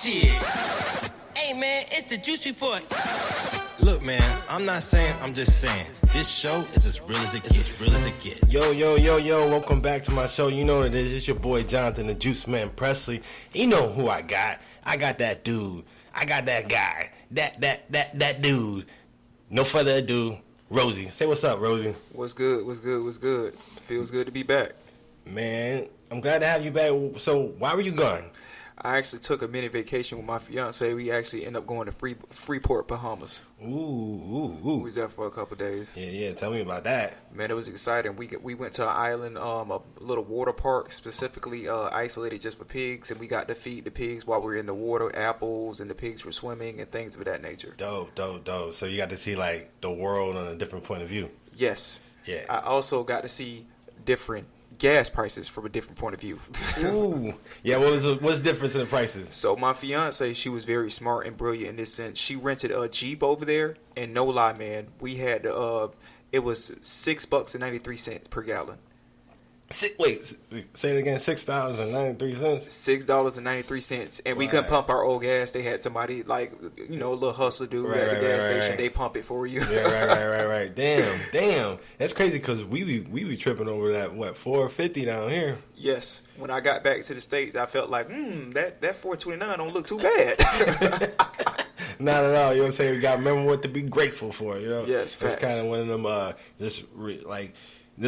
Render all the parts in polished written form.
Shit. Hey man, it's the Juice Report. Look man, I'm not saying, I'm just saying. This show is as real as it gets. Yo, welcome back to my show. You know what it is. It's your boy Jonathan, the Juice Man Presley. You know who I got. I got that dude. I got that guy. That dude. No further ado, Rosie. Say what's up, Rosie. What's good? Feels good to be back. Man, I'm glad to have you back. So, why were you gone? I actually took a mini vacation with my fiance. We actually ended up going to Freeport, Bahamas. Ooh. We was there for a couple of days. Yeah. Tell me about that. Man, it was exciting. We went to an island, a little water park specifically isolated just for pigs, and we got to feed the pigs while we were in the water, apples, and the pigs were swimming and things of that nature. Dope. So you got to see like the world on a different point of view. Yes. Yeah. I also got to see different gas prices from a different point of view. Ooh. Yeah, what's the difference in the prices? So my fiance, she was very smart and brilliant in this sense. She rented a Jeep over there, and no lie, man, we had it was $6.93 per gallon. Wait, say it again. $6.93. $6.93, and we couldn't pump our old gas. They had somebody like a little hustler dude at the gas station. They pump it for you. Right. Damn. That's crazy because we be tripping over that $4.50 down here. Yes. When I got back to the States, I felt like that $4.29 don't look too bad. Not at all. You know what I'm saying? We got to remember what to be grateful for. You know. Yes. That's kind of one of them. This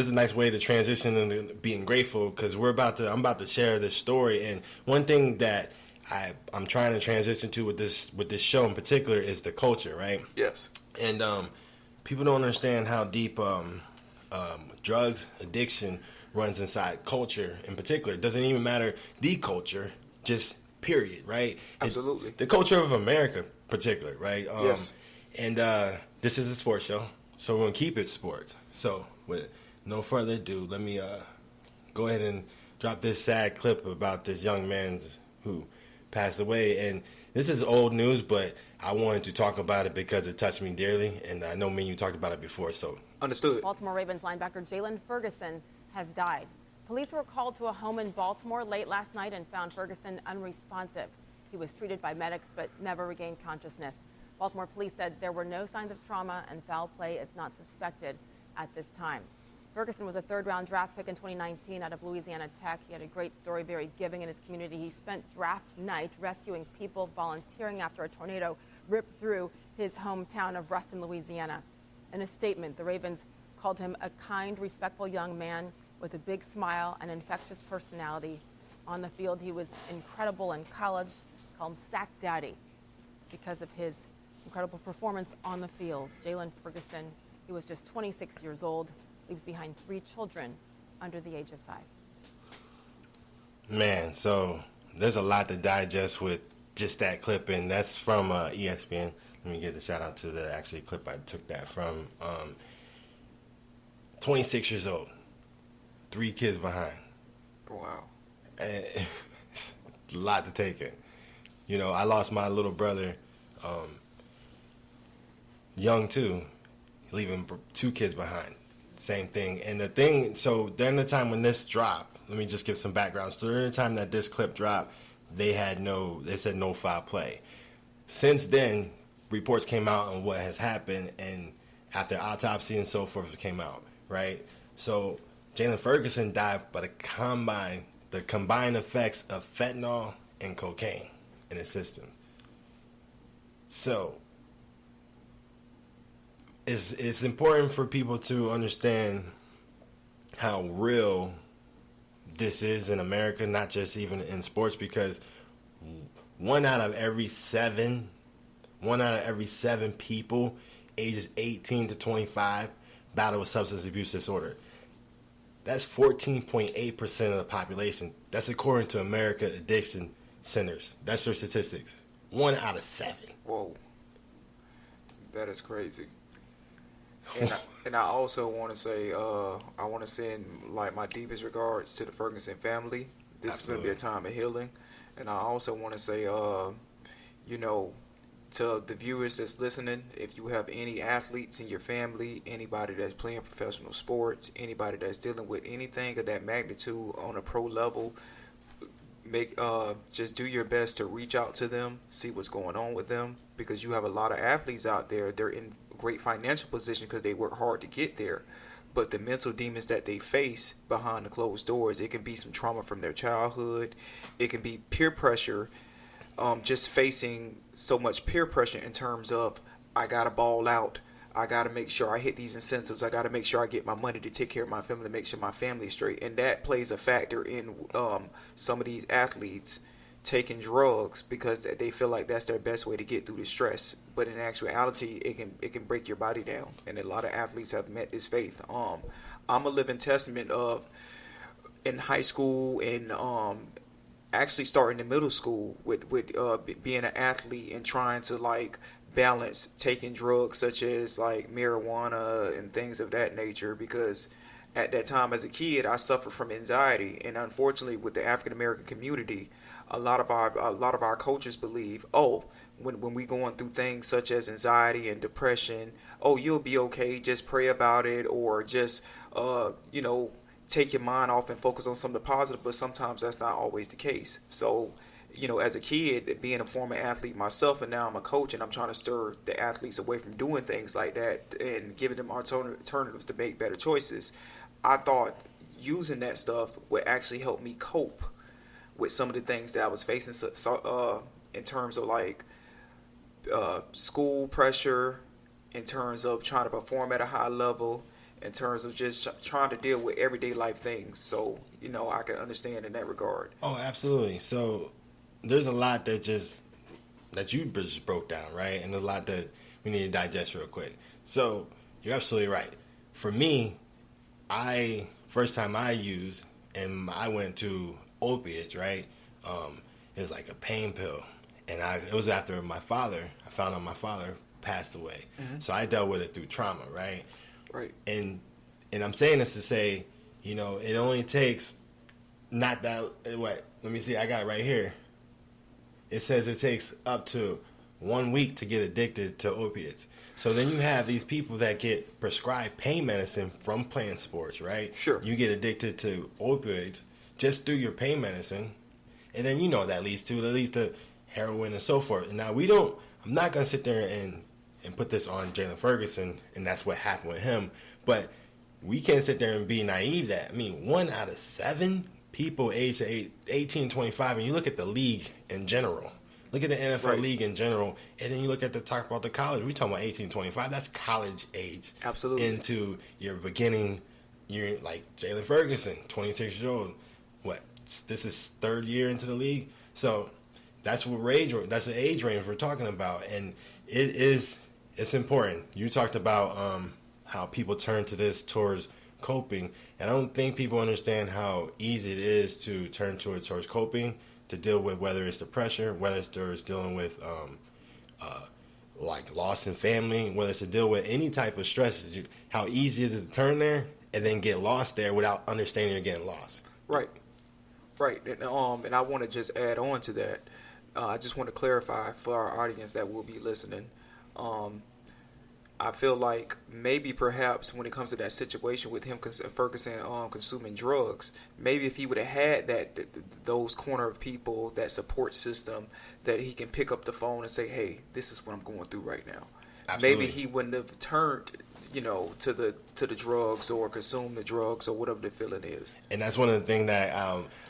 is a nice way to transition into being grateful because I'm about to share this story. And one thing that I'm trying to transition to with this show in particular is the culture, right? Yes. And people don't understand how deep drugs addiction runs inside culture in particular. It doesn't even matter the culture, just period, right? Absolutely. The culture of America in particular, right? Yes. And this is a sports show, so we're going to keep it sports. So with no further ado, let me go ahead and drop this sad clip about this young man who passed away. And this is old news, but I wanted to talk about it because it touched me dearly, and I know me and you talked about it before. So understood. Baltimore Ravens linebacker Jalen Ferguson has died. Police were called to a home in Baltimore late last night and found Ferguson unresponsive. He was treated by medics but never regained consciousness. Baltimore police said there were no signs of trauma and foul play is not suspected at this time. Ferguson was a third-round draft pick in 2019 out of Louisiana Tech. He had a great story, very giving in his community. He spent draft night rescuing people, volunteering after a tornado ripped through his hometown of Ruston, Louisiana. In a statement, the Ravens called him a kind, respectful young man with a big smile and infectious personality. On the field, he was incredible in college, called him Sack Daddy because of his incredible performance on the field. Jalen Ferguson, he was just 26 years old. Leaves behind 3 children under the age of 5. Man, so there's a lot to digest with just that clip, and that's from ESPN. Let me give a shout out to the actually clip I took that from. 26 years old, 3 kids behind. Wow. And it's a lot to take in. You know, I lost my little brother young too, leaving 2 kids behind. Same thing. And the thing, so during the time when this dropped, let me just give some background. So during the time that this clip dropped, they said no foul play. Since then, reports came out on what has happened, and after autopsy and so forth came out, right? So Jalen Ferguson died by the combined effects of fentanyl and cocaine in his system. So it's important for people to understand how real this is in America, not just even in sports, because one out of every seven people ages 18 to 25 battle with substance abuse disorder. That's 14.8% of the population. That's according to America Addiction Centers. That's their statistics. 1 out of 7. Whoa. That is crazy. And I also want to say, I want to send like my deepest regards to the Ferguson family. This is going to be a time of healing. And I also want to say, to the viewers that's listening, if you have any athletes in your family, anybody that's playing professional sports, anybody that's dealing with anything of that magnitude on a pro level, just do your best to reach out to them, see what's going on with them, because you have a lot of athletes out there. They're in great financial position because they work hard to get there, but the mental demons that they face behind the closed doors, it can be some trauma from their childhood, it can be peer pressure, just facing so much peer pressure in terms of, I gotta ball out, I got to make sure I hit these incentives. I got to make sure I get my money to take care of my family, to make sure my family's straight. And that plays a factor in some of these athletes taking drugs because they feel like that's their best way to get through the stress. But in actuality, it can break your body down. And a lot of athletes have met this faith. I'm a living testament of, in high school and actually starting in middle school with being an athlete and trying to like balance taking drugs such as like marijuana and things of that nature, because at that time as a kid I suffered from anxiety, and unfortunately with the African American community, a lot of our coaches believe, when we going through things such as anxiety and depression, you'll be okay, just pray about it, or just take your mind off and focus on something positive. But sometimes that's not always the case. So as a kid, being a former athlete myself, and now I'm a coach, and I'm trying to stir the athletes away from doing things like that and giving them alternatives to make better choices, I thought using that stuff would actually help me cope with some of the things that I was facing, in terms of like school pressure, in terms of trying to perform at a high level, in terms of just trying to deal with everyday life things. So, I can understand in that regard. Oh, absolutely. So there's a lot that you just broke down, right? And a lot that we need to digest real quick. So you're absolutely right. For me, first time I used, and I went to opiates, right? It was like a pain pill. And it was after my father, I found out my father passed away. Mm-hmm. So I dealt with it through trauma, right? Right. And I'm saying this to say, it only takes not that, what? Let me see, I got it right here. It says it takes up to 1 week to get addicted to opiates. So then you have these people that get prescribed pain medicine from playing sports, right? Sure. You get addicted to opioids just through your pain medicine. And then that leads to heroin and so forth. And now I'm not going to sit there and put this on Jalen Ferguson, and that's what happened with him. But we can't sit there and be naive that, 1 out of 7 people aged 18, 25, and you look at the league in general. Look at the NFL league in general, and then you look at talk about the college. We talking about 18, 25. That's college age. Absolutely. Into your beginning, you're like Jalen Ferguson, 26 years old. This is third year into the league. So that's that's the age range we're talking about, and it's important. You talked about how people turn to this towards coping, and I don't think people understand how easy it is to turn towards coping, to deal with whether it's the pressure, whether it's dealing with like loss in family, whether it's to deal with any type of stress. How easy is it to turn there and then get lost there without understanding you're getting lost. Right. And I want to just add on to that. I just want to clarify for our audience that will be listening. I feel like maybe perhaps when it comes to that situation with him, Ferguson consuming drugs, maybe if he would have had those corner of people, that support system, that he can pick up the phone and say, hey, this is what I'm going through right now. Absolutely. Maybe he wouldn't have turned to the drugs or consume the drugs or whatever the feeling is. And that's one of the things that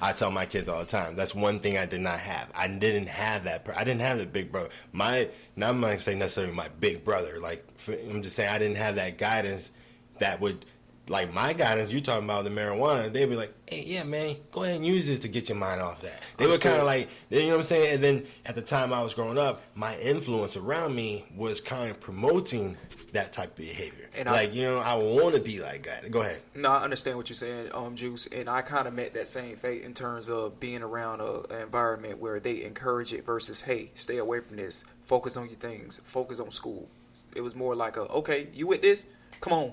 I tell my kids all the time. That's one thing I did not have. I didn't have that. I didn't have the big brother. Now I'm not going to say necessarily my big brother. I'm just saying I didn't have that guidance that would, like my guidance, you're talking about the marijuana, they'd be like, hey, yeah, man, go ahead and use this to get your mind off that. They were kind of like, you know what I'm saying? And then at the time I was growing up, my influence around me was kind of promoting that type of behavior. And I want to be like that. Go ahead. No, I understand what you're saying, Juice. And I kind of met that same fate in terms of being around an environment where they encourage it versus, hey, stay away from this. Focus on your things. Focus on school. It was more like okay, you with this? Come on.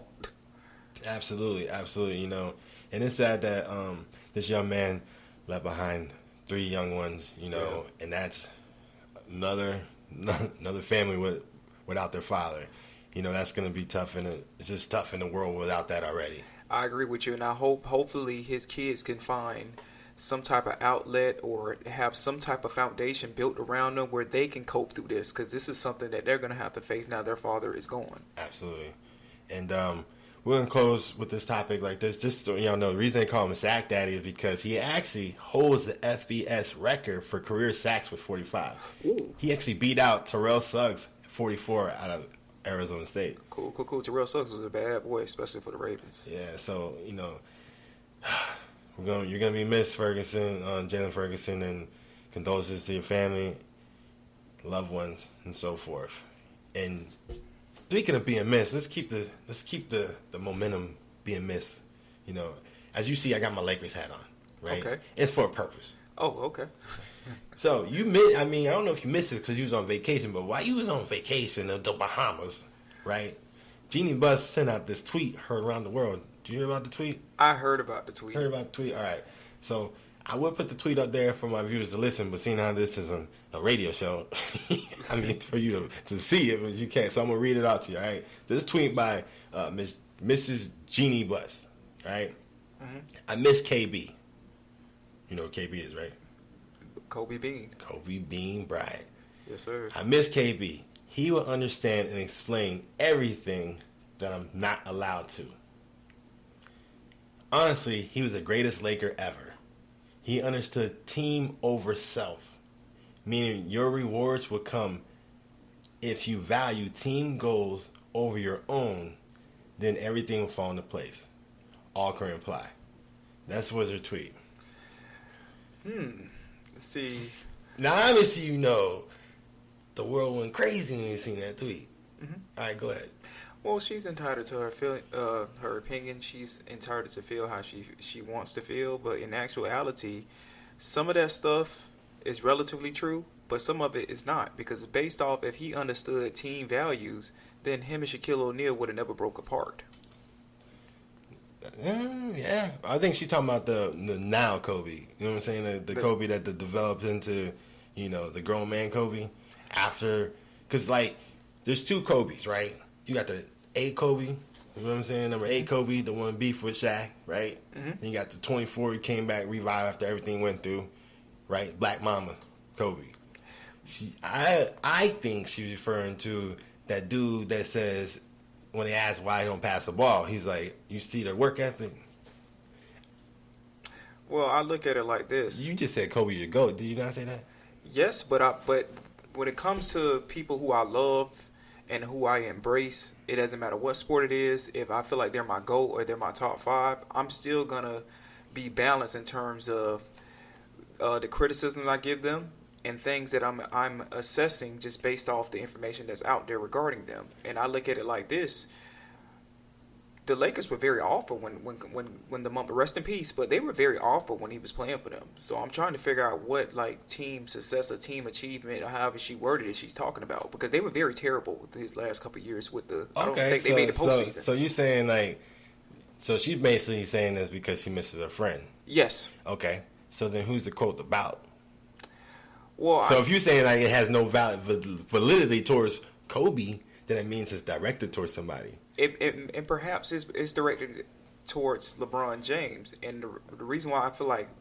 Absolutely. And it's sad that this young man left behind 3 young ones, and that's another family without their father. That's going to be tough, and it's just tough in the world without that already. I agree with you, and I hopefully his kids can find some type of outlet or have some type of foundation built around them where they can cope through this, because this is something that they're going to have to face now their father is gone. Absolutely. And we're going to close with this topic like this. Just so y'all know, the reason they call him Sack Daddy is because he actually holds the FBS record for career sacks with 45. Ooh. He actually beat out Terrell Suggs, 44, out of Arizona State. Cool. Terrell Suggs was a bad boy, especially for the Ravens. Yeah, so, you're gonna be missed, Ferguson, Jalen Ferguson, and condolences to your family, loved ones, and so forth. And speaking of being missed, let's keep the momentum being missed. As you see, I got my Lakers hat on, right? Okay. It's for a purpose. Oh, okay. So you miss. I don't know if you missed it because you was on vacation, but while you was on vacation in the Bahamas, right? Jeannie Buss sent out this tweet heard around the world. Did you hear about the tweet? I heard about the tweet. All right. So I will put the tweet up there for my viewers to listen, but seeing how this is a radio show, for you to see it, but you can't. So I'm going to read it out to you, all right? This tweet by Mrs. Jeannie Buss, all right? Mm-hmm. I miss KB. You know what KB is, right? Kobe Bean Bryant. Yes, sir. I miss KB. He will understand and explain everything that I'm not allowed to. Honestly, he was the greatest Laker ever. He understood team over self, meaning your rewards will come if you value team goals over your own, then everything will fall into place. All can reply. That's Wizard tweet. Let's see. Now, obviously, the world went crazy when you seen that tweet. Mm-hmm. All right, go ahead. Well, she's entitled to her opinion. She's entitled to feel how she wants to feel. But in actuality, some of that stuff is relatively true, but some of it is not. Because based off, if he understood team values, then him and Shaquille O'Neal would have never broke apart. Yeah. I think she's talking about the now Kobe. You know what I'm saying? The Kobe that develops into, the grown man Kobe. After, because, there's two Kobes, right? You got the 8 Kobe, you know what I'm saying? Number 8 Kobe, the one beef with Shaq, right? Mm-hmm. Then you got the 24, he came back, revived after everything went through, right? Black Mama Kobe. I think she's referring to that dude that says, when they ask why he don't pass the ball, he's like, you see their work ethic? Well, I look at it like this. You just said Kobe your GOAT. Did you not say that? Yes, but when it comes to people who I love and who I embrace, it doesn't matter what sport it is. If I feel like they're my GOAT or they're my top 5, I'm still going to be balanced in terms of the criticism I give them and things that I'm assessing just based off the information that's out there regarding them. And I look at it like this. The Lakers were very awful when the moment, rest in peace, but they were very awful when he was playing for them. So I'm trying to figure out what team success or team achievement or however she worded it she's talking about, because they were very terrible these last couple of years with the. I don't think they made the postseason. So you're saying so she's basically saying this because she misses her friend. Yes. Okay. So then who's the quote about? Well, so if you're saying it has no validity towards Kobe, then it means it's directed towards somebody. And perhaps it's directed towards LeBron James. And the reason why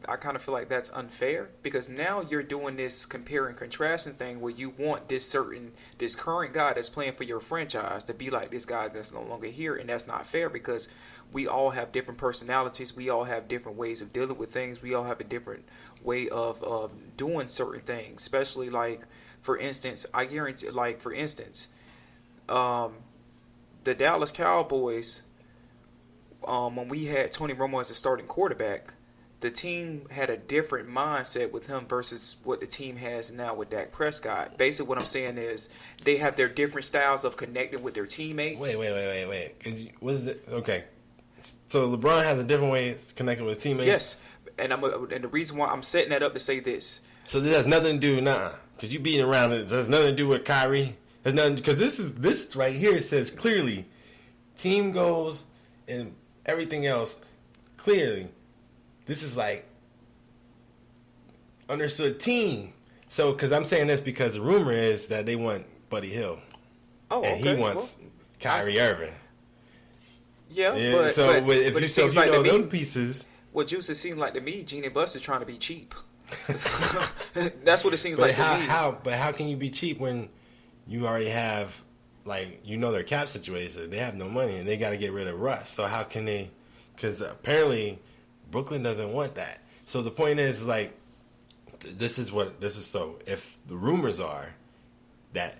I kind of feel like that's unfair, because now you're doing this compare and contrasting thing where you want this current guy that's playing for your franchise to be like this guy that's no longer here, and that's not fair, because we all have different personalities, we all have different ways of dealing with things, we all have a different way of doing certain things, especially for instance, the Dallas Cowboys, when we had Tony Romo as a starting quarterback, the team had a different mindset with him versus what the team has now with Dak Prescott. Basically, what I'm saying is they have their different styles of connecting with their teammates. Wait. What is it? Okay. So LeBron has a different way of connecting with his teammates? Yes. And the reason why I'm setting that up to say this. So this has nothing to do, because you beating around it. There's nothing to do with Kyrie. There's nothing, because this right here says clearly team goals and everything else. Clearly, this is understood team. So, because I'm saying this because the rumor is that they want Buddy Hill. Oh, and okay. he wants Kyrie Irving. Yeah, if you know them pieces. Well, Juice, it seems like to me, Genie Bus is trying to be cheap. That's what it seems like to me. But how can you be cheap when you already have, like, their cap situation? They have no money and they got to get rid of Russ. So how can they? Because apparently Brooklyn doesn't want that. So the point is, like, this is so. If the rumors are that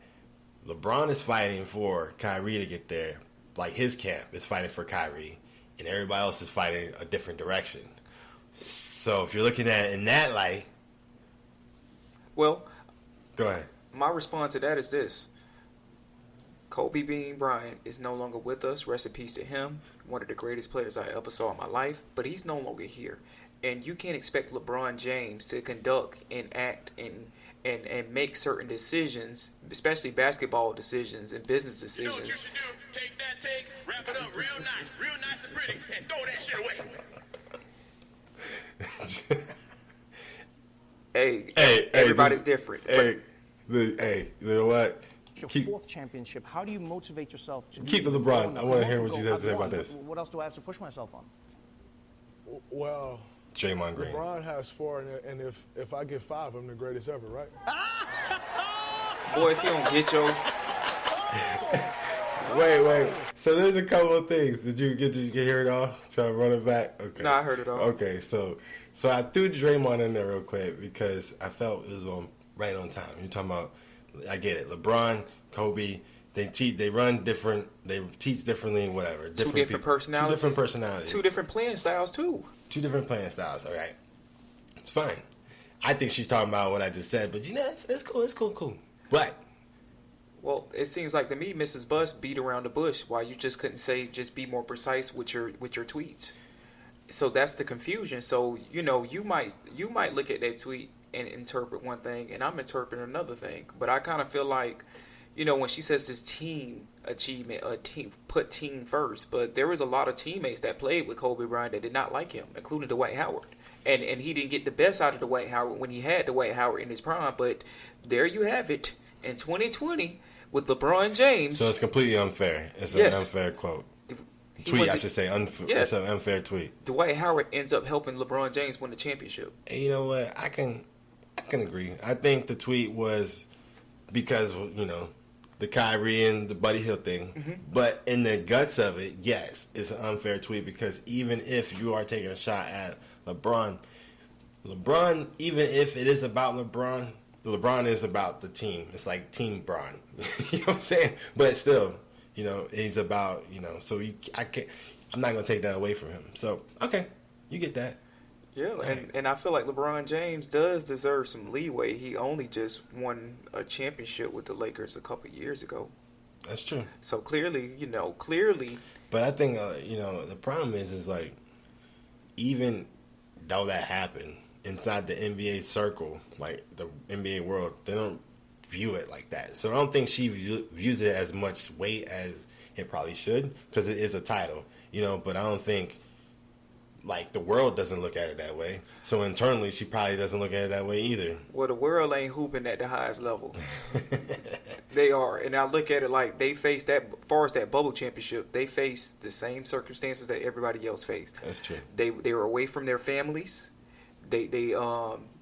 LeBron is fighting for Kyrie to get there, like his camp is fighting for Kyrie, and everybody else is fighting a different direction. So if you're looking at it in that light, well, go ahead. My response to that is this: Kobe Bean Bryant is no longer with us. Rest in peace to him. One of the greatest players I ever saw in my life, but he's no longer here. And you can't expect LeBron James to conduct and act and make certain decisions, especially basketball decisions and business decisions. You know what you should do? Take that take, wrap it up real nice and pretty, and throw that shit away. Hey, everybody's different. Hey, you know what? Your fourth championship. How do you motivate yourself to keep the LeBron? I want to hear what you have to say about this. What else do I have to push myself on? Well, Draymond Green. LeBron has 4, and if I get 5, I'm the greatest ever, right? Boy, if you don't get your... Wait. So there's a couple of things. Did you hear it all? Try to run it back? Okay. No, I heard it all. Okay, so I threw Draymond in there real quick because I felt it was right on time. You're talking about, I get it. LeBron, Kobe, they run different, they teach differently, whatever. Two different personalities. 2 different personalities. 2 different playing styles, too. 2 different playing styles, all right. It's fine. I think she's talking about what I just said, but it's cool. But well, it seems like to me, Mrs. Buss beat around the bush. Why you just couldn't say, just be more precise with your tweets. So that's the confusion. So you might look at that tweet and interpret one thing, and I'm interpreting another thing. But I kind of feel like, when she says this team achievement, put team first. But there was a lot of teammates that played with Kobe Bryant that did not like him, including Dwight Howard. And he didn't get the best out of Dwight Howard when he had Dwight Howard in his prime. But there you have it in 2020 with LeBron James. So it's completely unfair. It's an unfair quote. Tweet, I should say. It's an unfair tweet. Dwight Howard ends up helping LeBron James win the championship. And you know what? I can agree. I think the tweet was because, the Kyrie and the Buddy Hield thing. Mm-hmm. But in the guts of it, yes, it's an unfair tweet because even if you are taking a shot at LeBron, even if it is about LeBron is about the team. It's like Team Bron. You know what I'm saying? But still, he's about, so I'm not going to take that away from him. So, okay, you get that. Yeah, and I feel like LeBron James does deserve some leeway. He only just won a championship with the Lakers a couple years ago. That's true. So clearly. But I think, the problem is like, even though that happened, inside the NBA circle, like the NBA world, they don't view it like that. So I don't think she views it as much weight as it probably should because it is a title, but I don't think, like, the world doesn't look at it that way. So internally, she probably doesn't look at it that way either. Well, the world ain't hooping at the highest level. They are. And I look at it like they faced that, as far as that bubble championship, they faced the same circumstances that everybody else faced. That's true. They were away from their families.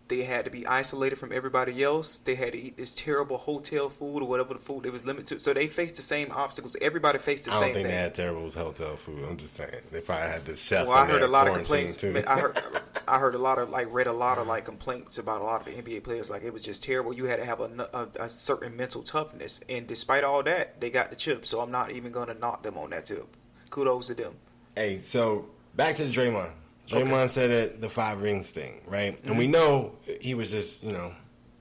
They had to be isolated from everybody else. They had to eat this terrible hotel food or whatever the food they was limited to. So they faced the same obstacles. Everybody faced the same thing. I don't think they had terrible hotel food. I'm just saying they probably had the chef. Well, I heard a lot of complaints. Too. I heard a lot of read a lot of complaints about a lot of the NBA players. Like, it was just terrible. You had to have a certain mental toughness, and despite all that, they got the chip. So I'm not even going to knock them on that tip. Kudos to them. Hey, so back to the Draymond. Draymond said it, the 5 rings thing, right? Mm-hmm. And we know he was just,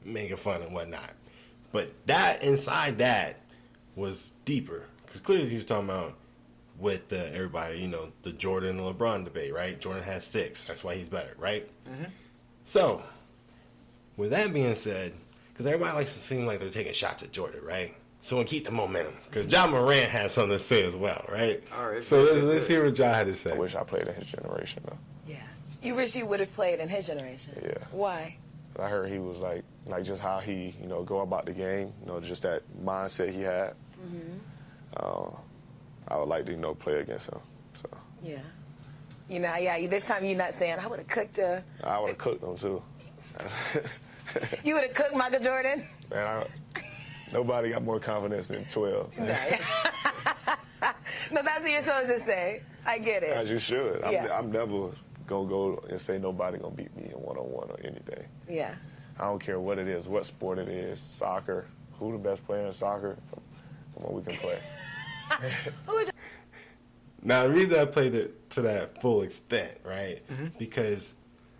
making fun and whatnot. But that, inside that, was deeper. Because clearly he was talking about with everybody, the Jordan and LeBron debate, right? Jordan has 6. That's why he's better, right? Mm-hmm. So, with that being said, because everybody likes to seem like they're taking shots at Jordan, right? So we'll keep the momentum. Because John Morant has something to say as well, right? All right. So let's hear what John had to say. I wish I played in his generation, though. Yeah. You wish you would have played in his generation? Yeah. Why? I heard he was like just how he, go about the game, just that mindset he had. Mm-hmm. I would like to, play against him. So. Yeah. You know, yeah. This time you're not saying I would have cooked a. I would have cooked them too. You would have cooked Michael Jordan. Man, nobody got more confidence than 12. No, no, that's what you're supposed to say. I get it. As you should. Yeah. I'm never gonna go and say nobody gonna beat me in one-on-one or anything. Yeah. I don't care what it is, what sport it is, soccer. Who the best player in soccer? Come on, we can play. Now, the reason I played it to that full extent, right? Because,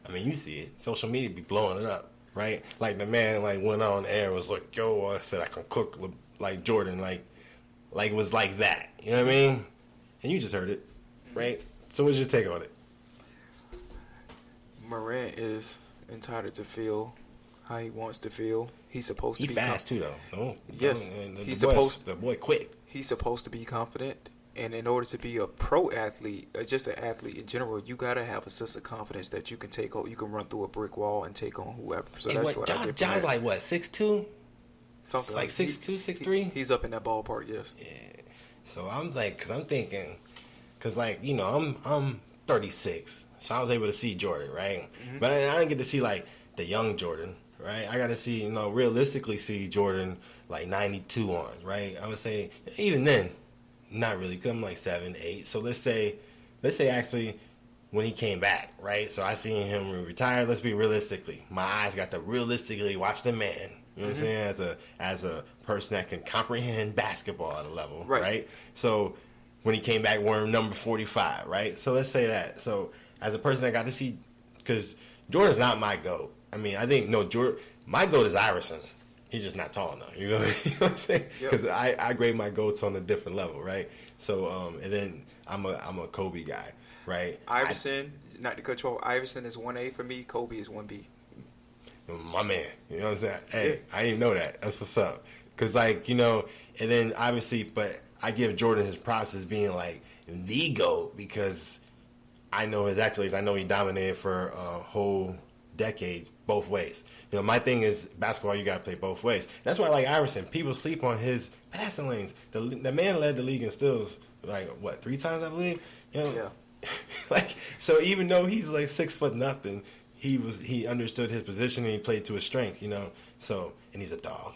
I mean, you see it. Social media be blowing it up, right? Like, the man, like, went on air and was like, yo, I said I can cook like Jordan. Like it was like that. You know what I mean? And you just heard it, right? So what's your take on it? Morant is entitled to feel how he wants to feel. He's supposed to be fast, too, though. No, yes. The boy quick. He's supposed to be confident. And in order to be a pro athlete, or just an athlete in general, you gotta have a sense of confidence that you can you can run through a brick wall and take on whoever. So hey, that's what I get. John's like what, 6'2"? Something like 6'2", 6'3"? He's up in that ballpark, yes. Yeah. So I'm like, cause I'm thinking, cause like you know I'm 36, so I was able to see Jordan, right? But I didn't get to see like the young Jordan, right? I got to see realistically see Jordan like 92 on, right? I would say even then. Not really, because I'm like 7, 8. So let's say actually when he came back, right? So I seen him retire. Let's be realistically. My eyes got to realistically watch the man. You know what I'm saying? As a person that can comprehend basketball at a level, right? So when he came back wearing number 45, right? So let's say that. So as a person that got to see, because Jordan's not my GOAT. I mean, I think, Jordan, my GOAT is Iverson. He's just not tall enough. You know what I'm saying? Because I grade my GOATs on a different level, right? So, and then I'm a Kobe guy, right? Iverson, not to cut you off, Iverson is 1A for me. Kobe is 1B. My man. You know what I'm saying? Hey, I didn't know that. That's what's up. Because, like, and then obviously, but I give Jordan his props as being, like, the GOAT because I know his accolades. I know he dominated for a whole decade both ways. My thing is basketball, you got to play both ways. That's why I like Iverson. People sleep on his passing lanes. The man led the league in steals, like, 3 times, I believe? Yeah. Like, so even though he's like 6'0", he understood his position and he played to his strength, So, and he's a dog.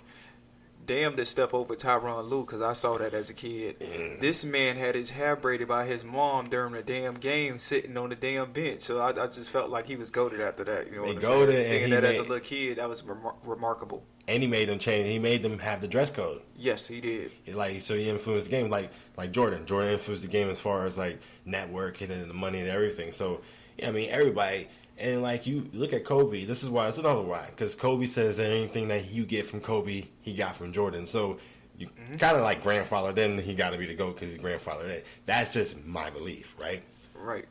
Damn to step over Tyronn Lue because I saw that as a kid. This man had his hair braided by his mom during the damn game, sitting on the damn bench. So I just felt like he was goated after that. You know, he goated, and he that as a little kid, that was remarkable. And he made them change. He made them have the dress code. Yes, he did. Like, so he influenced the game, like Jordan. Jordan influenced the game as far as like networking and the money and everything. So yeah, I mean everybody. And, like, you look at Kobe. This is why. It's another why. Because Kobe says that anything that you get from Kobe, he got from Jordan. So, you kind of like grandfather. Then he got to be the GOAT because he's grandfather. That's just my belief, right? Right.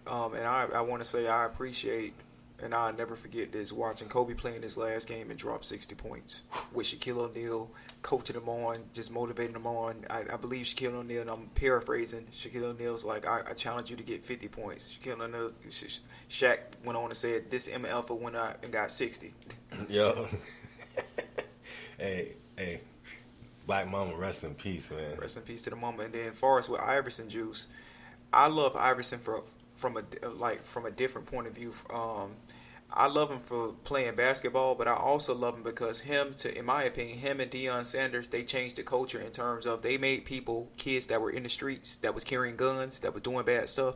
And I want to say I appreciate, and I'll never forget this, watching Kobe playing his last game and drop 60 points with Shaquille O'Neal coaching him on, just motivating him on. I believe Shaquille O'Neal, and I'm paraphrasing, Shaquille O'Neal's like, I challenge you to get 50 points. Shaquille O'Neal, Shaq went on and said, this MF went out and got 60. Yo. Hey, Black Mama, rest in peace, man. Rest in peace to the mama. And then as far as with Iverson, Juice, I love Iverson from a different point of view. I love him for playing basketball, but I also love him because in my opinion, him and Deion Sanders, they changed the culture in terms of they made kids that were in the streets, that was carrying guns, that was doing bad stuff,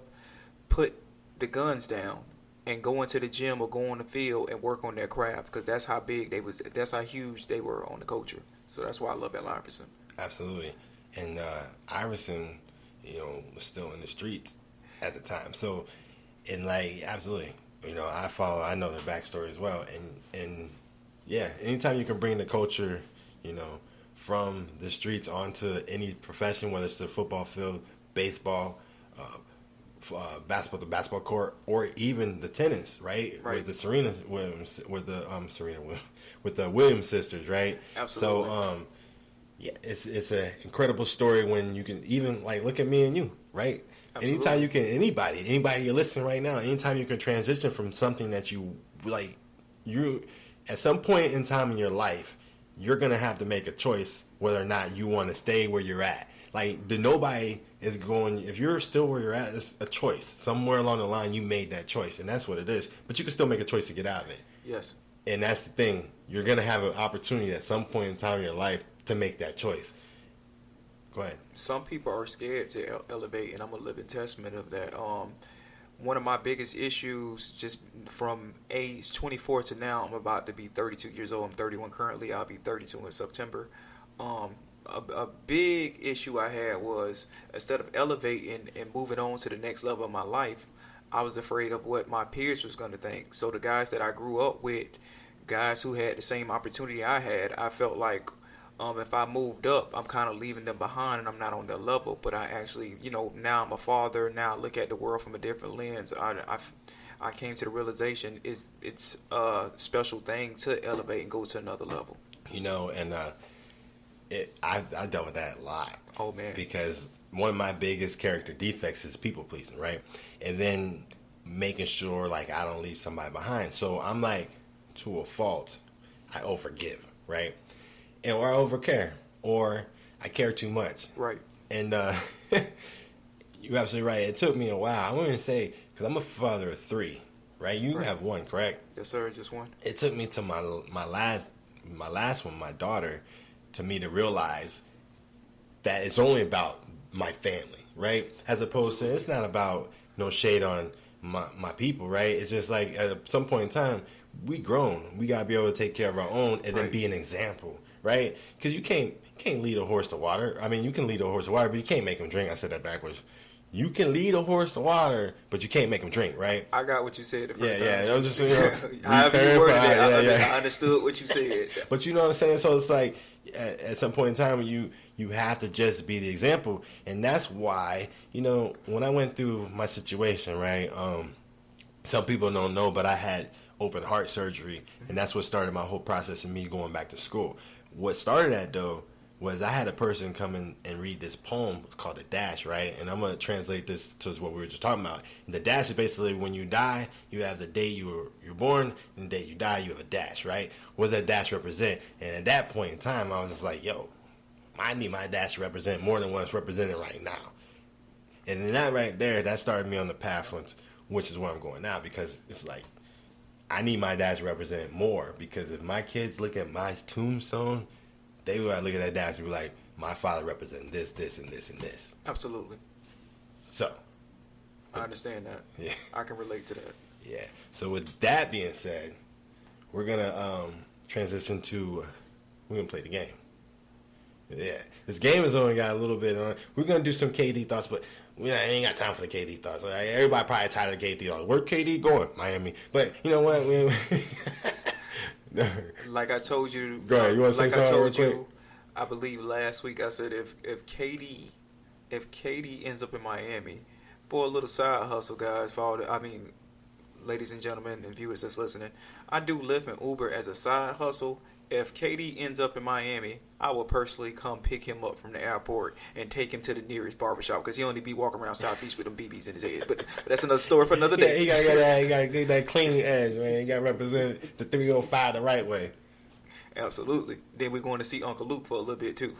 put the guns down and go into the gym or go on the field and work on their craft because that's how that's how huge they were on the culture. So that's why I love Allen Iverson. Absolutely. And Iverson, was still in the streets at the time. So, and like, absolutely. I know their backstory as well. And yeah, anytime you can bring the culture, from the streets onto any profession, whether it's the football field, baseball, basketball, the basketball court, or even the tennis, right? With the Serena Williams, with the Williams sisters, right? Absolutely. So, yeah, it's an incredible story when you can even like look at me and you, right? Absolutely. Anytime you can, anybody you're listening right now, anytime you can transition from something that you like, you at some point in time in your life, you're gonna have to make a choice whether or not you want to stay where you're at. Like, nobody is going, if you're still where you're at, it's a choice. Somewhere along the line, you made that choice, and that's what it is. But you can still make a choice to get out of it. Yes. And that's the thing. You're going to have an opportunity at some point in time in your life to make that choice. Go ahead. Some people are scared to elevate, and I'm a living testament of that. One of my biggest issues, just from age 24 to now, I'm about to be 32 years old. I'm 31 currently. I'll be 32 in September. A big issue I had was, instead of elevating and moving on to the next level of my life, I was afraid of what my peers was going to think. So the guys that I grew up with, guys who had the same opportunity I had, I felt like if I moved up, I'm kind of leaving them behind and I'm not on their level. But I actually, now I'm a father. Now I look at the world from a different lens. I came to the realization it's a special thing to elevate and go to another level. And I dealt with that a lot. Oh, man. Because one of my biggest character defects is people pleasing, right? And then making sure, like, I don't leave somebody behind. So I'm like, to a fault, I overgive, right? Or I overcare, or I care too much. Right. And you're absolutely right. It took me a while. I wouldn't even say, because I'm a father of 3, right? You have 1, correct? Yes, sir. Just 1. It took me to my last one, my daughter, to me to realize that it's only about my family, right? As opposed to, it's not about no shade on my people, right? It's just like at some point in time, we grown. We got to be able to take care of our own and then be an example, right? Because you can't lead a horse to water. I mean, you can lead a horse to water, but you can't make him drink. I said that backwards. You can lead a horse to water, but you can't make him drink, right? I got what you said the first time. Yeah. I'm just, however you worded it, I understood what you said. But you know what I'm saying? So it's like, at some point in time, you have to just be the example. And that's why, when I went through my situation, right, some people don't know, but I had open heart surgery, and that's what started my whole process of me going back to school. What started that, though, was I had a person come in and read this poem. It's called The Dash, right? And I'm going to translate this to what we were just talking about. And the dash is basically when you die, you have the day you're born, and the day you die, you have a dash, right? What does that dash represent? And at that point in time, I was just like, yo, I need my dash to represent more than what it's representing right now. And then that right there, that started me on the path, which is where I'm going now, because it's like, I need my dash to represent more, because if my kids look at my tombstone, they will look at that dash and be like, my father represented this, this, and this, and this. Absolutely. So. I understand that. Yeah. I can relate to that. Yeah. So with that being said, we're going to transition to, we're going to play the game. Yeah. This game has only got a little bit on. We're going to do some KD thoughts, but we ain't got time for the KD thoughts. Like, everybody probably tired of the KD thoughts. Where KD going? Miami. But you know what? Like I told you, go ahead. You want to say something real quick? I believe last week I said if KD ends up in Miami for a little side hustle, guys, ladies and gentlemen and viewers that's listening, I do Lyft and Uber as a side hustle. If KD ends up in Miami, I will personally come pick him up from the airport and take him to the nearest barbershop, because he only be walking around Southeast with them BBs in his head. But that's another story for another day. Yeah, he got to get that clean edge, man. He got to represent the 305 the right way. Absolutely. Then we're going to see Uncle Luke for a little bit too.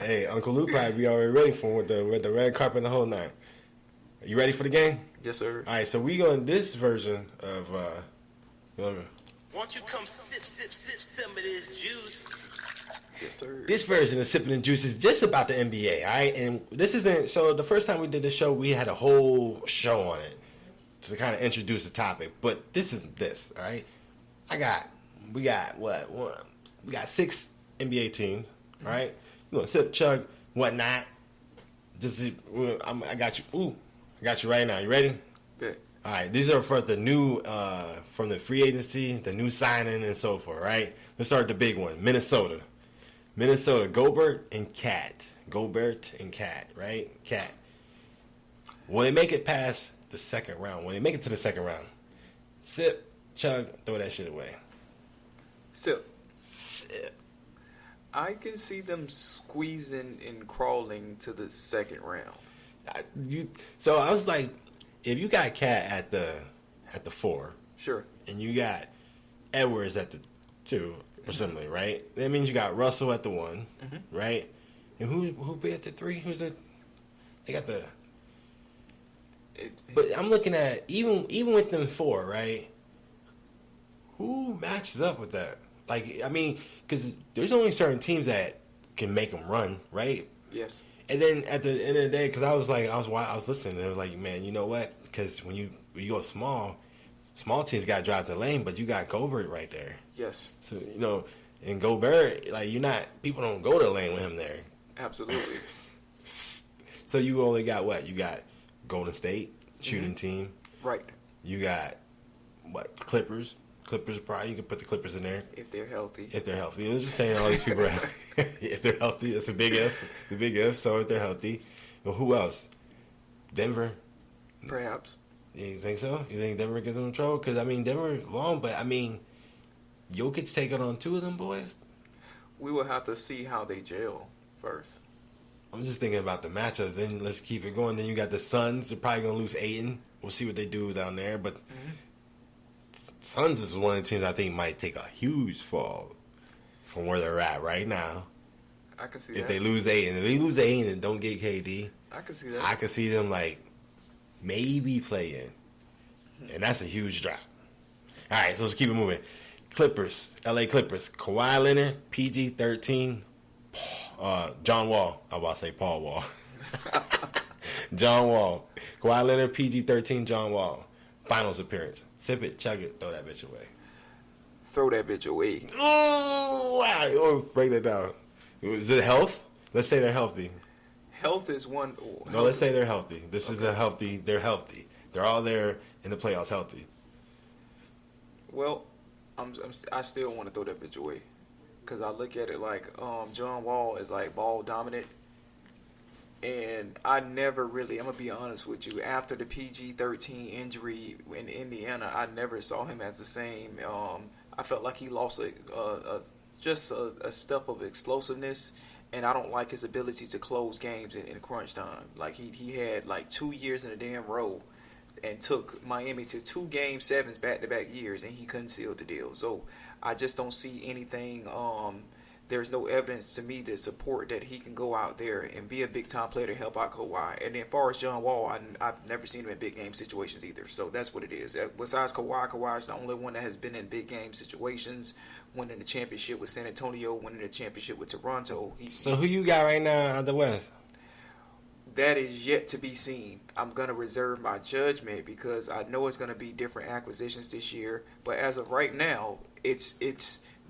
Hey, Uncle Luke probably be already ready for him with the red carpet and the whole nine. Are you ready for the game? Yes, sir. All right, so we go in this version of Won't you come sip some of this juice? Yes, sir. This version of Sipping and Juice is just about the NBA, all right? And this isn't, so the first time we did this show, we had a whole show on it to kind of introduce the topic. But this isn't this, all right? We got 6 NBA teams, all right? You want to sip, chug, whatnot. I got you. Ooh, I got you right now. You ready? Bet. All right, these are for the new, from the free agency, the new signing and so forth, right? Let's start with the big one, Minnesota, Gobert and Cat, right? Cat. Will they make it past the second round? Will they make it to the second round? Sip, chug, throw that shit away. Sip. Sip. I can see them squeezing and crawling to the second round. So I was like, if you got Cat at the 4, sure, and you got Edwards at the 2 or something, right? That means you got Russell at the 1, right? And who be at the 3? Who's the? They got the. But I'm looking at even with them 4, right? Who matches up with that? Like, I mean, because there's only certain teams that can make them run, right? Yes. And then at the end of the day, because I was listening, and it was like, man, you know what? Because when you go small teams got to drive to the lane, but you got Gobert right there. Yes. So and Gobert, like people don't go to the lane with him there. Absolutely. So you only got what? You got Golden State shooting team. Right. You got what? Clippers. Clippers probably you can put the Clippers in there if they're healthy. I was just saying all these people are if they're healthy. It's a big if. The big if. So if they're healthy, well, who else? Denver. Perhaps. You think so? You think Denver gets them in trouble? Because I mean Denver long, but I mean Jokic's taking on 2 of them boys. We will have to see how they gel first. I'm just thinking about the matchups. Then let's keep it going. Then you got the Suns. They're probably going to lose Ayton. We'll see what they do down there. But Suns is one of the teams I think might take a huge fall from where they're at right now. I can see if that. They lose Ayton. If they lose Ayton and don't get KD, I can see that. I can see them like maybe play in. And that's a huge drop. All right, so let's keep it moving. Clippers, LA Clippers, Kawhi Leonard, PG-13, John Wall. I was about to say Paul Wall. John Wall. Kawhi Leonard, PG-13, John Wall. Finals appearance. Sip it, chug it, throw that bitch away. Throw that bitch away. Oh, wow. Oh, break that down. Is it health? Let's say they're healthy. Health is one. No, let's say they're healthy. This is a healthy. They're healthy. They're all there in the playoffs healthy. Well, I still want to throw that bitch away. Because I look at it like John Wall is like ball dominant. And I never really, I'm going to be honest with you, after the PG-13 injury in Indiana, I never saw him as the same. I felt like he lost just a step of explosiveness, and I don't like his ability to close games in crunch time. Like he had like 2 years in a damn row and took Miami to 2 Game 7s back-to-back years, and he couldn't seal the deal. So I just don't see anything. There's no evidence to me to support that he can go out there and be a big-time player to help out Kawhi. And then as far as John Wall, I've never seen him in big-game situations either. So that's what it is. Besides Kawhi is the only one that has been in big-game situations, winning the championship with San Antonio, winning the championship with Toronto. So who you got right now out the West? That is yet to be seen. I'm going to reserve my judgment because I know it's going to be different acquisitions this year. But as of right now, it's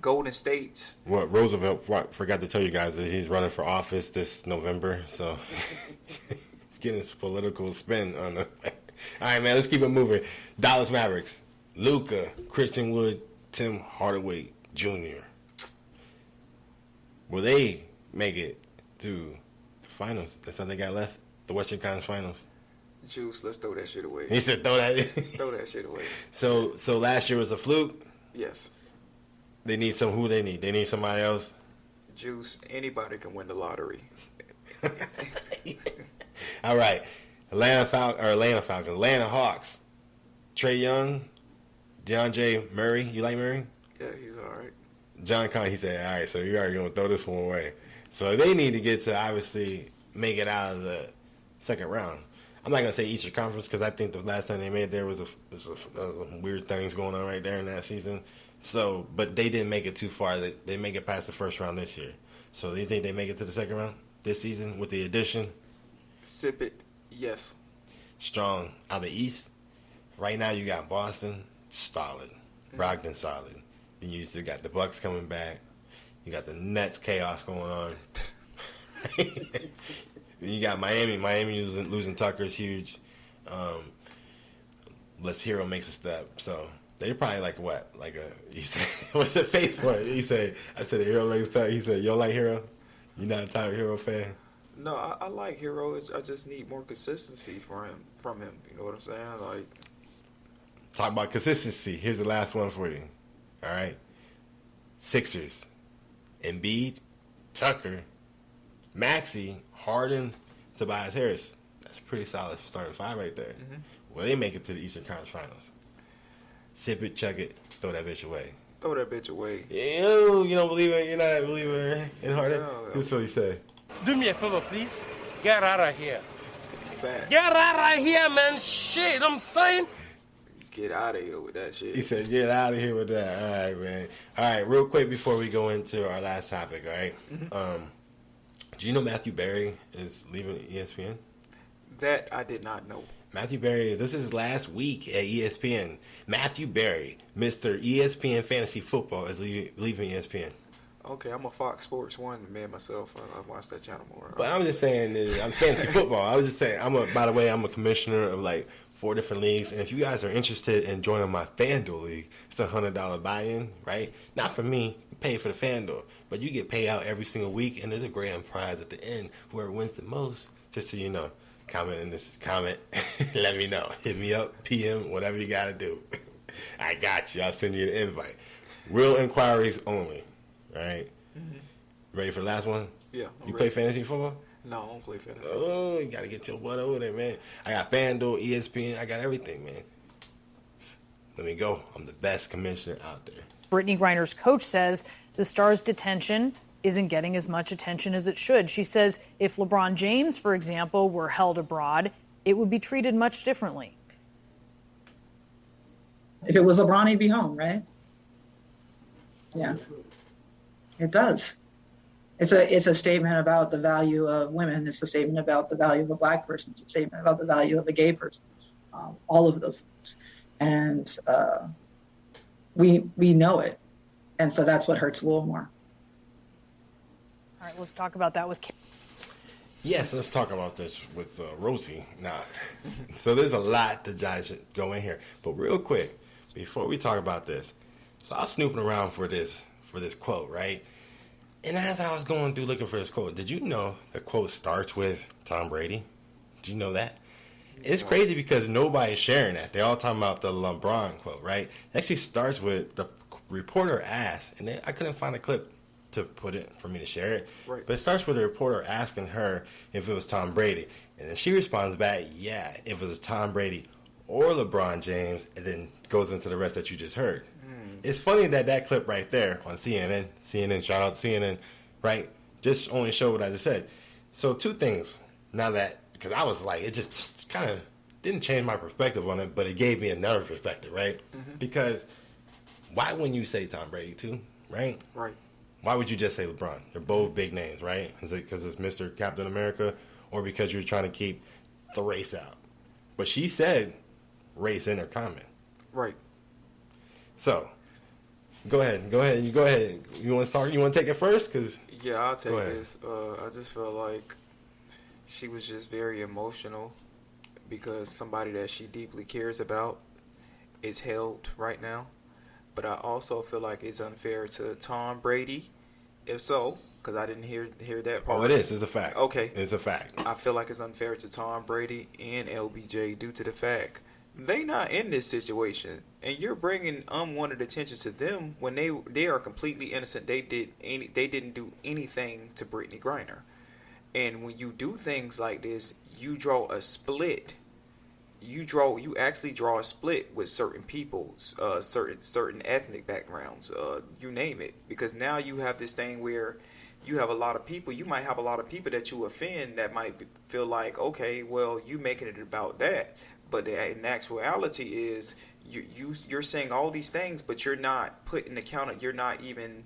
Golden State's. What Roosevelt forgot to tell you guys that he's running for office this November, so he's getting his political spin on the. All right, man, let's keep it moving. Dallas Mavericks, Luka, Christian Wood, Tim Hardaway Jr. Will they make it to the finals? That's all they got left. The Western Conference Finals. Juice, let's throw that shit away. He said, "Throw that." Throw that shit away. So last year was a fluke. Yes. They need who they need. They need somebody else. Juice, anybody can win the lottery. All right. Atlanta Falcons, Atlanta Hawks. Trae Young, DeAndre Murray. You like Murray? Yeah, he's all right. John Conn, he said, all right, so you are going to throw this one away. So they need to get to obviously make it out of the second round. I'm not going to say Eastern Conference because I think the last time they made it there was some weird things going on right there in that season. So, but they didn't make it too far. They make it past the first round this year. So do you think they make it to the second round this season with the addition? Sip it, yes. Strong out of the East. Right now you got Boston, solid. Brogdon, solid. Then you still got the Bucks coming back. You got the Nets chaos going on. Then you got Miami. Miami losing Tucker is huge. Les Hero makes a step. So they're probably like what? Like he said, what's the face for it? He said, I said a Hero makes a step. He said, you don't like Hero? You're not a type of Hero fan? No, I like Hero. I just need more consistency from him. You know what I'm saying? Like, talk about consistency. Here's the last one for you. All right. Sixers. Embiid, Tucker, Maxey, Harden, Tobias Harris. That's a pretty solid starting 5 right there. Mm-hmm. Well, they make it to the Eastern Conference Finals. Sip it, chug it, throw that bitch away. Throw that bitch away. Ew, you don't believe it? You're not a believer in Harden? No. This is what he said. Do me a favor, please. Get out of here. Bad. Get out of here, man. Shit, I'm saying. Get out of here with that shit. He said, "Get out of here with that." All right, man. All right, real quick before we go into our last topic, all right? Do you know Matthew Berry is leaving ESPN? That I did not know. Matthew Berry, this is his last week at ESPN. Matthew Berry, Mr. ESPN Fantasy Football, is leaving ESPN. Okay, I'm a Fox Sports 1 man myself. I watch that channel more. But I'm just saying, I'm fantasy football. I was just saying, by the way, I'm a commissioner of like 4 different leagues. And if you guys are interested in joining my FanDuel league, it's a $100 buy-in, right? Not for me, you pay for the FanDuel. But you get paid out every single week, and there's a grand prize at the end. Whoever wins the most, just so you know, comment in this comment. Let me know. Hit me up, PM, whatever you got to do. I got you. I'll send you an invite. Real inquiries only. Right? Ready for the last one? Yeah. You play fantasy football? No, I don't play fantasy. Oh, you got to get your butt over there, man. I got FanDuel, ESPN. I got everything, man. Let me go. I'm the best commissioner out there. Brittany Griner's coach says the star's detention isn't getting as much attention as it should. She says if LeBron James, for example, were held abroad, it would be treated much differently. If it was LeBron, he'd be home, right? Yeah. It does. It's a statement about the value of women. It's a statement about the value of a black person. It's a statement about the value of a gay person. All of those things, and we know it, and so that's what hurts a little more. All right, let's talk about that with Kim. Yes, let's talk about this with Rosie now. So there's a lot to go in here, but real quick before we talk about this, so I was snooping around for this quote, right? And as I was going through looking for this quote, did you know the quote starts with Tom Brady? Do you know that? It's crazy because nobody's sharing that. They're all talking about the LeBron quote, right? It actually starts with the reporter asked, and then I couldn't find a clip to put it for me to share it. Right. But it starts with the reporter asking her if it was Tom Brady. And then she responds back, yeah, if it was Tom Brady or LeBron James, and then goes into the rest that you just heard. It's funny that clip right there on CNN, shout out to CNN, right, just only showed what I just said. So 2 things now that, because I was like, it just kind of didn't change my perspective on it, but it gave me another perspective, right? Because why wouldn't you say Tom Brady too, right? Right. Why would you just say LeBron? They're both big names, right? Is it because it's Mr. Captain America or because you're trying to keep the race out? But she said race in her comment. Right. So, Go ahead. You go ahead. You want to start? You want to take it first? Yeah, I'll take this. I just feel like she was just very emotional because somebody that she deeply cares about is held right now. But I also feel like it's unfair to Tom Brady. If so, because I didn't hear that part. Oh, it is. It's a fact. Okay. It's a fact. I feel like it's unfair to Tom Brady and LBJ due to the fact they not in this situation, and you're bringing unwanted attention to them when they are completely innocent. They didn't do anything to Brittany Griner, and when you do things like this, you draw a split. You actually draw a split with certain people, certain ethnic backgrounds, you name it, because now you have this thing where you have a lot of people. You might have a lot of people that you offend that might feel like, okay, well, you making it about that. But in actuality is you're saying all these things, but you're not putting you're not even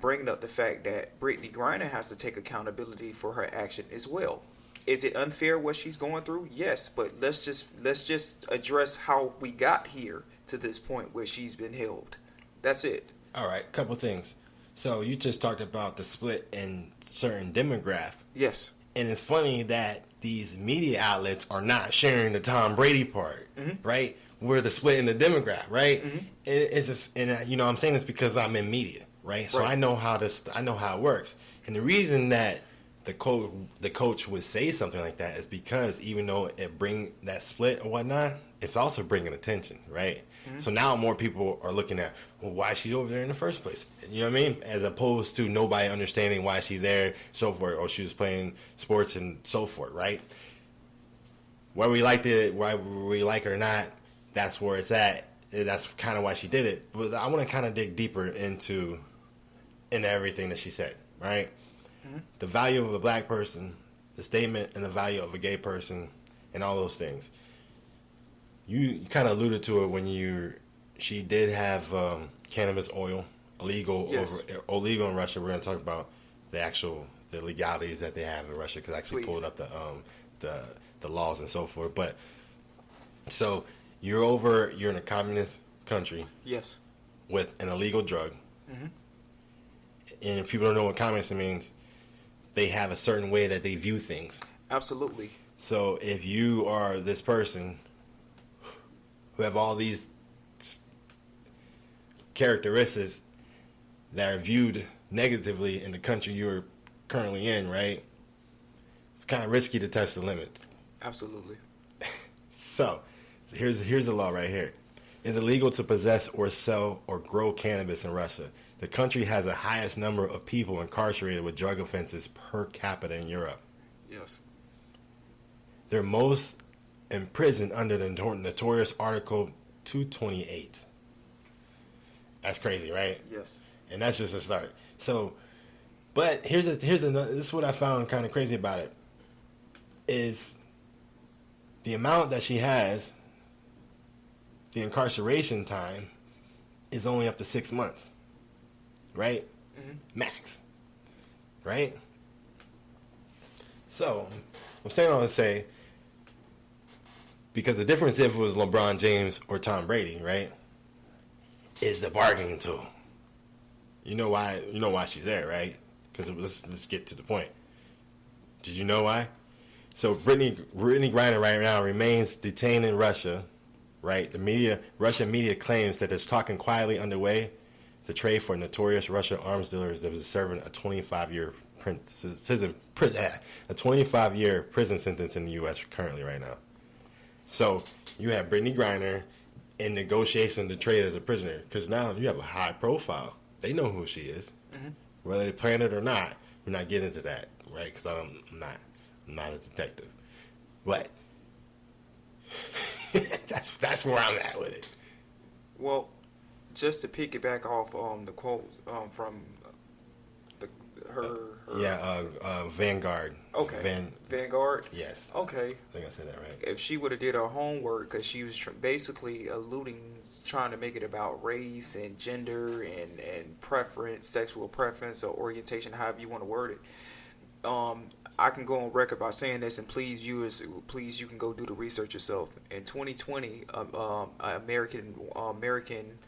bringing up the fact that Brittany Griner has to take accountability for her action as well. Is it unfair what she's going through? Yes, but let's just address how we got here to this point where she's been held. That's it. All right, couple things. So you just talked about the split in certain demographic. Yes. And it's funny that these media outlets are not sharing the Tom Brady part, right? We're the split in the demographic, right? It's just, and I'm saying this because I'm in media, right? So I know how it works. And the reason that the coach would say something like that is because even though it bring that split or whatnot, it's also bringing attention, right? So now more people are looking at, well, why is she over there in the first place? You know what I mean? As opposed to nobody understanding why she's there, so forth, or she was playing sports and so forth, right? Whether we liked it, whether we like it or not, that's where it's at. That's kind of why she did it. But I want to kind of dig deeper into everything that she said, right? The value of a black person, the statement and the value of a gay person, and all those things. You kind of alluded to it when she did have cannabis oil illegal illegal in Russia. We're going to talk about the legalities that they have in Russia because I actually pulled up the laws and so forth. But so you're in a communist country, yes, with an illegal drug, and if people don't know what communist means, they have a certain way that they view things. Absolutely. So if you are this person who have all these characteristics that are viewed negatively in the country you're currently in, right? It's kind of risky to test the limits. Absolutely. So here's the law right here. It's illegal to possess or sell or grow cannabis in Russia. The country has the highest number of people incarcerated with drug offenses per capita in Europe. Yes. They're most imprisoned under the notorious Article 228. That's crazy, right? Yes. And that's just a start. So, but here's another. This is what I found kind of crazy about it. Is the amount that she has, the incarceration time, is only up to 6 months. Right? Max. Right? So, I'm saying all to say, because the difference if it was LeBron James or Tom Brady, right, is the bargaining tool. You know why she's there, right? Because let's get to the point. Did you know why? So Brittany Griner right now remains detained in Russia, right? Russian media claims that there's talking quietly underway to trade for notorious Russian arms dealers that was serving a 25-year prison sentence in the U.S. currently right now. So you have Brittany Griner in negotiation to trade as a prisoner because now you have a high profile. They know who she is, whether they plan it or not. We're not getting into that, right? Because I'm not a detective, but that's where I'm at with it. Well, just to piggyback off the quote from her Vanguard. Okay. Vanguard. Yes. Okay. I think I said that right. If she would have did her homework, because she was basically trying to make it about race and gender and preference, sexual preference or orientation, however you want to word it. I can go on record by saying this, and please, viewers, you can go do the research yourself. In 2020, American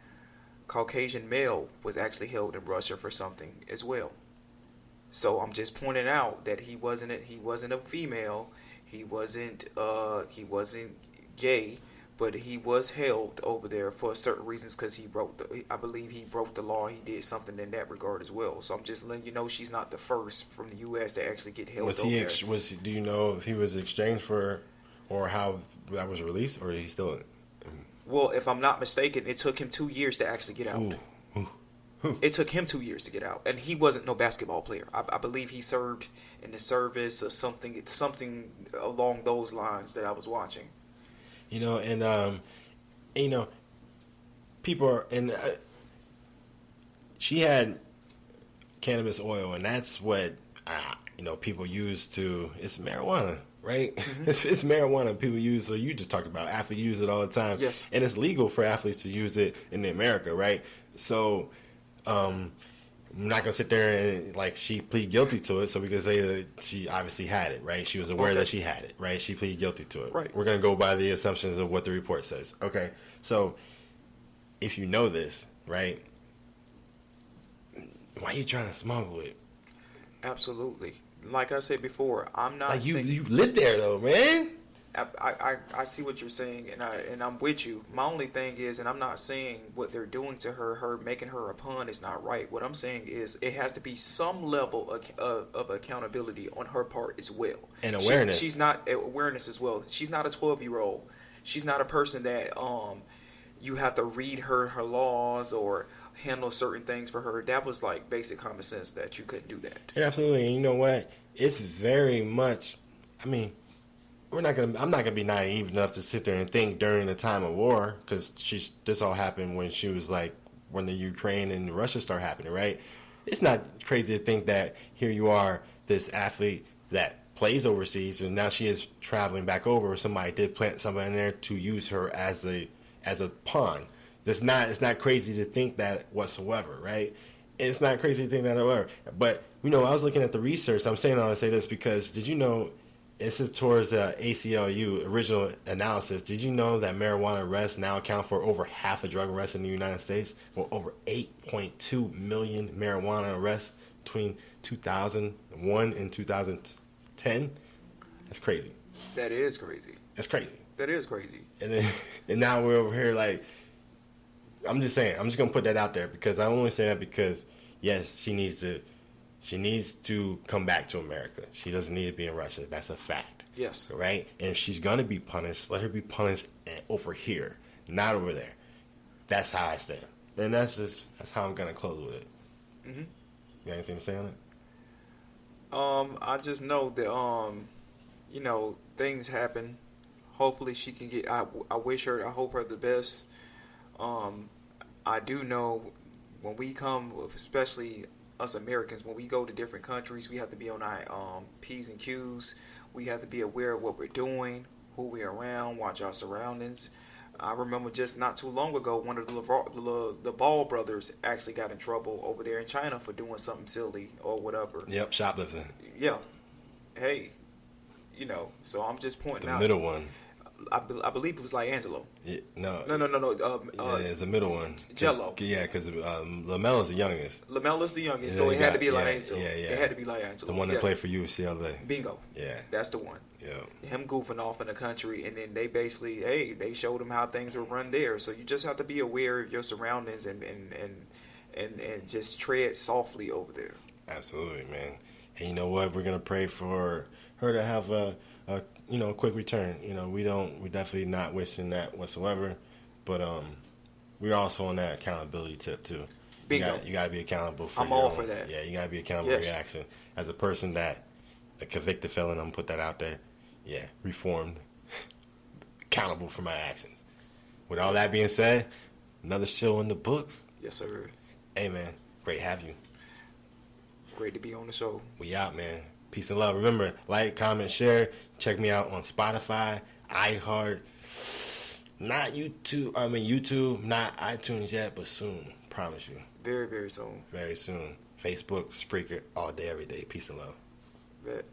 Caucasian male was actually held in Russia for something as well. So I'm just pointing out that he wasn't a female, he wasn't gay, but he was held over there for certain reasons because I believe he broke the law. He did something in that regard as well. So I'm just letting you know she's not the first from the U.S. to actually get held over there. Do you know if he was exchanged for, or how that was released, or is he still? Well, if I'm not mistaken, it took him 2 years to actually get out. It took him 2 years to get out, and he wasn't no basketball player. I believe he served in the service or something along those lines that I was watching. People are, she had cannabis oil, and that's what people use to. It's marijuana, right? Mm-hmm. It's marijuana people use. So you just talked about athletes use it all the time, yes, and it's legal for athletes to use it in America, right? So. I'm not gonna sit there and she plead guilty to it, so we can say that she obviously had it, right? She was aware that she had it, right? She pleaded guilty to it. Right. We're gonna go by the assumptions of what the report says. Okay. So if you know this, right, why are you trying to smuggle it? Absolutely. Like I said before, I'm not you live there though, man. I see what you're saying, and I'm with you. My only thing is, and I'm not saying what they're doing to her making her a pawn is not right. What I'm saying is it has to be some level of accountability on her part as well. And awareness. She's not awareness as well. She's not a 12-year-old. She's not a person that you have to read her laws or handle certain things for her. That was like basic common sense that you couldn't do that. Yeah, absolutely. And you know what? It's very much. I mean. I'm not gonna be naive enough to sit there and think during the time of war, because this all happened when she was when the Ukraine and Russia start happening, right? it's not crazy to think that here you are, this athlete that plays overseas, and now she is traveling back over, or somebody did plant somebody in there to use her as a pawn. It's not crazy to think that whatsoever, right? It's not crazy to think that whatsoever. But, I was looking at the research. I'm saying all to say this because did you know, this is towards ACLU, original analysis. Did you know that marijuana arrests now account for over half of drug arrests in the United States? Well, over 8.2 million marijuana arrests between 2001 and 2010. That's crazy. That is crazy. That's crazy. That is crazy. And now we're over here like, I'm just saying, I'm just going to put that out there because I only say that because, yes, she needs to come back to America. She doesn't need to be in Russia. That's a fact. Yes. Right? And if she's going to be punished, let her be punished over here, not over there. That's how I stand. And that's how I'm going to close with it. Mm-hmm. You got anything to say on it? I just know that, things happen. Hopefully she can get, I hope her the best. I do know when we come, especially us Americans, when we go to different countries, we have to be on our P's and Q's. We have to be aware of what we're doing, who we're around, watch our surroundings. I remember just not too long ago, one of the Ball brothers actually got in trouble over there in China for doing something silly or whatever. Yep, shoplifting. Yeah. Hey, so I'm just pointing out. The middle one. I believe it was like Angelo. Yeah, no. No. It's the middle one. Jello. Yeah, because Lamelo's the youngest. Lamelo's the youngest, so it had to be like Angelo. Yeah. It had to be like Angelo. The one that played for UCLA. Bingo. Yeah. That's the one. Yeah. Him goofing off in the country, and then they basically, they showed him how things were run there. So you just have to be aware of your surroundings and just tread softly over there. Absolutely, man. And you know what? We're gonna pray for her to have a quick return. We definitely not wishing that whatsoever, but we're also on that accountability tip too. Bingo. You gotta be accountable for I'm all for that. Yeah, you gotta be accountable for your action. As a person a convicted felon, I'm gonna put that out there. Yeah, reformed, accountable for my actions. With all that being said, another show in the books. Yes, sir. Hey, man, great to have you. Great to be on the show. We out, man. Peace and love. Remember, like, comment, share. Check me out on Spotify, iHeart, not YouTube. YouTube, not iTunes yet, but soon. Promise you. Very, very soon. Very soon. Facebook, Spreaker, all day, every day. Peace and love. Bet.